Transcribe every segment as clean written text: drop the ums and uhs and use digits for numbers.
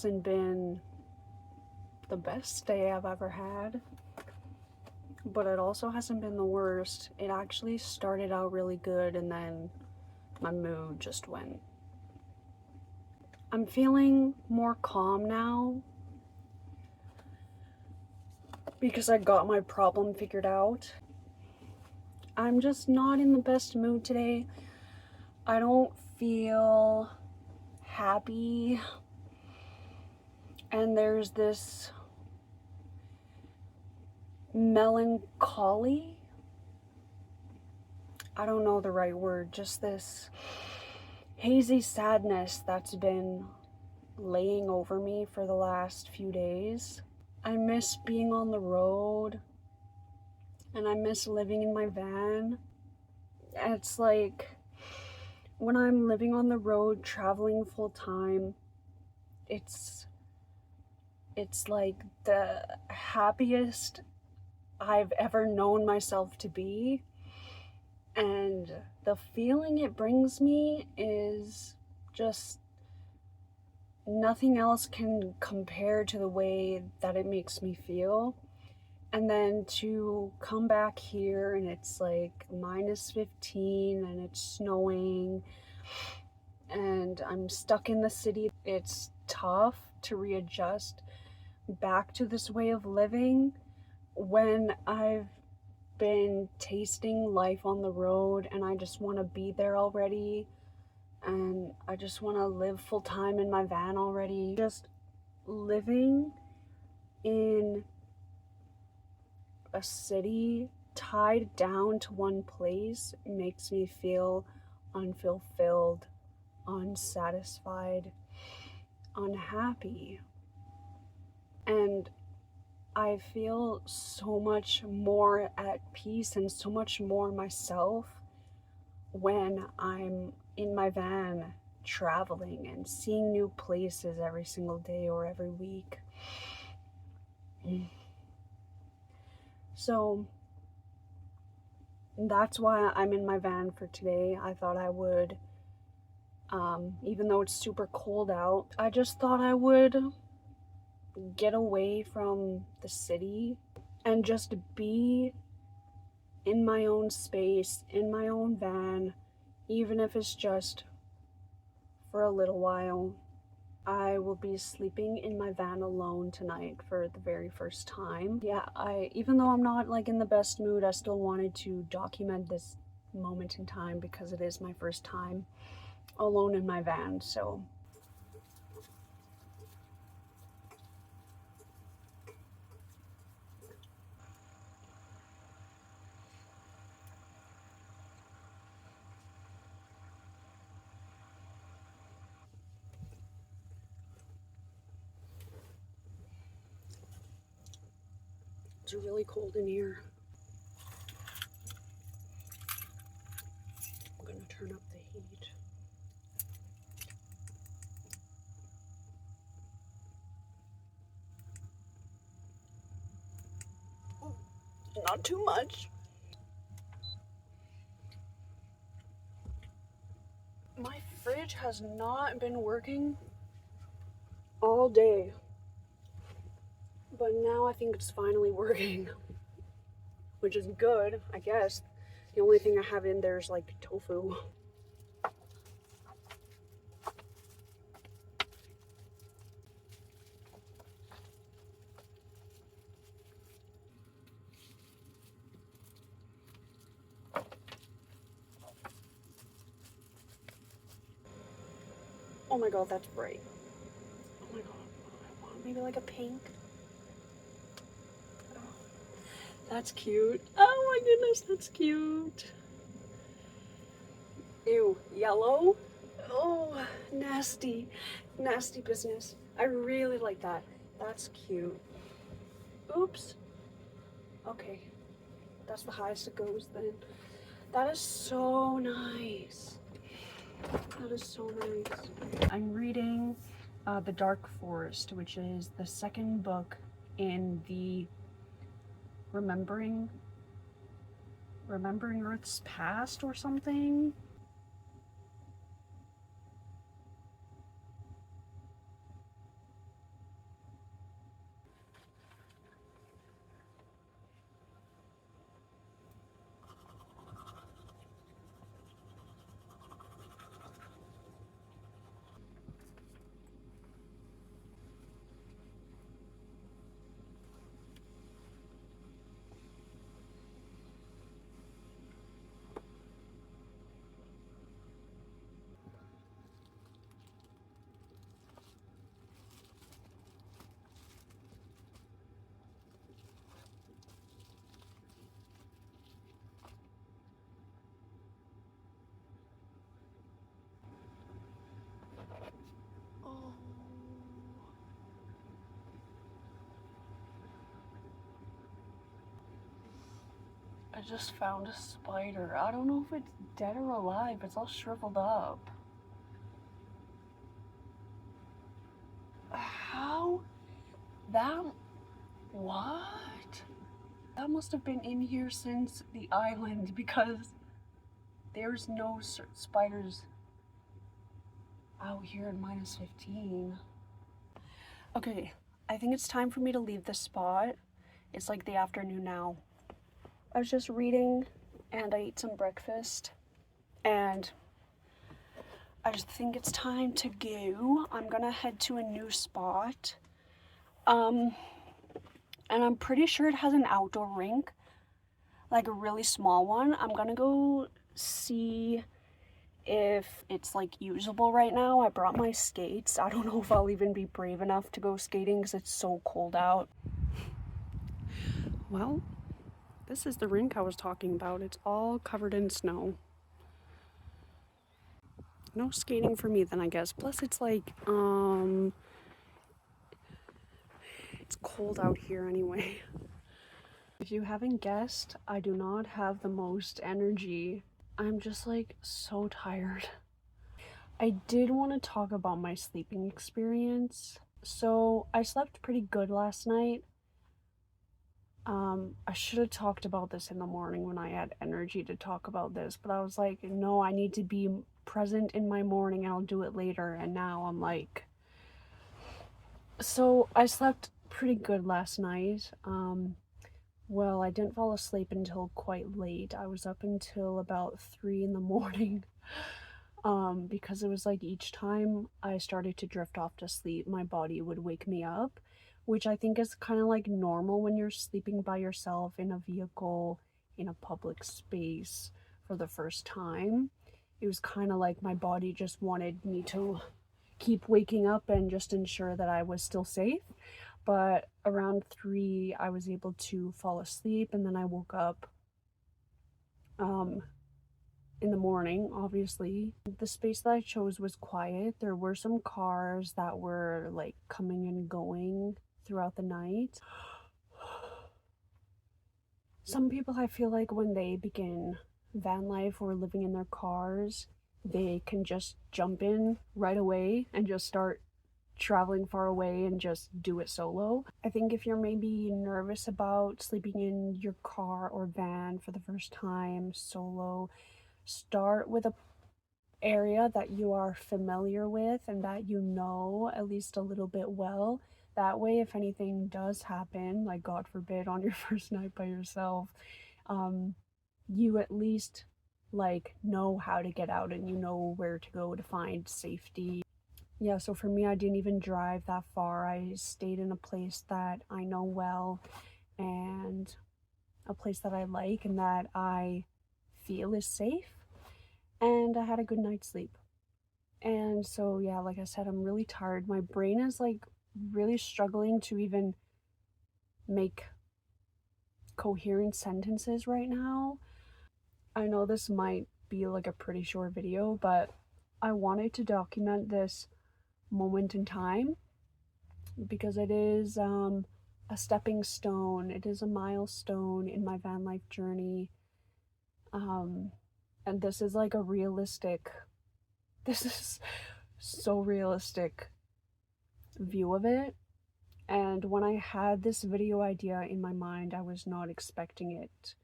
hasn't been the best day I've ever had, but it also hasn't been the worst. It actually started out really good and then my mood just went. I'm feeling more calm now because I got my problem figured out. I'm just not in the best mood today. I don't feel happy, and there's this melancholy. I don't know the right word, just this hazy sadness that's been laying over me for the last few days. I miss being on the road, and I miss living in my van. It's like when I'm living on the road, traveling full time, it's like the happiest I've ever known myself to be. And the feeling it brings me is just nothing else can compare to the way that it makes me feel. And then to come back here and it's like -15 and it's snowing and I'm stuck in the city. It's tough to readjust back to this way of living when I've been tasting life on the road and I just want to be there already, and I just want to live full time in my van already. Just living in a city tied down to one place makes me feel unfulfilled, unsatisfied, unhappy. And I feel so much more at peace and so much more myself when I'm in my van traveling and seeing new places every single day or every week. So that's why I'm in my van for today. I thought I would, even though it's super cold out, I just thought I would get away from the city and just be in my own space, in my own van, even if it's just for a little while. I will be sleeping in my van alone tonight for the very first time. Yeah, even though I'm not like in the best mood, I still wanted to document this moment in time because it is my first time alone in my van. So it's really cold in here. I'm gonna turn up the heat. Not too much. My fridge has not been working all day, but now I think it's finally working, which is good, I guess. The only thing I have in there is like tofu. Oh my god, that's bright. Oh my god, I want maybe like a pink. Oh, that's cute. Oh my goodness, that's cute. Ew, yellow? Oh, nasty. Nasty business. I really like that. That's cute. Oops. Okay. That's the highest it goes then. That is so nice. That is so nice. I'm reading The Dark Forest, which is the second book in the Remembering Earth's Past or something. I just found a spider. I don't know if it's dead or alive. It's all shriveled up. How? That... What? That must have been in here since the island, because there's no spiders out here in -15. Okay, I think it's time for me to leave this spot. It's like the afternoon now. I was just reading and I ate some breakfast and I just think it's time to go. I'm gonna head to a new spot. And I'm pretty sure it has an outdoor rink, like a really small one. I'm gonna go see if it's like usable right now. I brought my skates. I don't know if I'll even be brave enough to go skating because it's so cold out. Well, this is the rink I was talking about. It's all covered in snow. No skating for me then, I guess. Plus it's like, it's cold out here anyway. If you haven't guessed, I do not have the most energy. I'm just like so tired. I did want to talk about my sleeping experience. So I slept pretty good last night. I should have talked about this in the morning when I had energy to talk about this, but I was like, no, I need to be present in my morning and I'll do it later. And now I'm like, so I slept pretty good last night. Well, I didn't fall asleep until quite late. I was up until about 3 in the morning. Because it was like each time I started to drift off to sleep, my body would wake me up, which I think is kind of like normal when you're sleeping by yourself in a vehicle in a public space for the first time. It was kind of like my body just wanted me to keep waking up and just ensure that I was still safe. But around 3, I was able to fall asleep, and then I woke up in the morning. Obviously, the space that I chose was quiet. There were some cars that were like coming and going throughout the night. Some people, I feel like when they begin van life or living in their cars, they can just jump in right away and just start traveling far away and just do it solo. I think if you're maybe nervous about sleeping in your car or van for the first time solo, start with a area that you are familiar with and that you know at least a little bit well. That way, if anything does happen, like God forbid on your first night by yourself, you at least like know how to get out and you know where to go to find safety. Yeah, so for me, I didn't even drive that far. I stayed in a place that I know well and a place that I like and that I feel is safe. And I had a good night's sleep. And so, yeah, like I said, I'm really tired. My brain is like really struggling to even make coherent sentences right now. I know this might be like a pretty short video, but I wanted to document this moment in time because it is a stepping stone. It is a milestone in my van life journey. And this is like a realistic, this is so realistic view of it. And when I had this video idea in my mind, I was not expecting it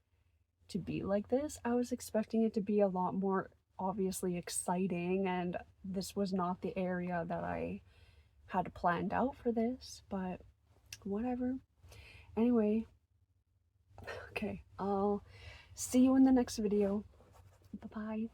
to be like this. I was expecting it to be a lot more obviously exciting, and this was not the area that I had planned out for this, but whatever. Anyway, okay, I'll see you in the next video. Bye-bye.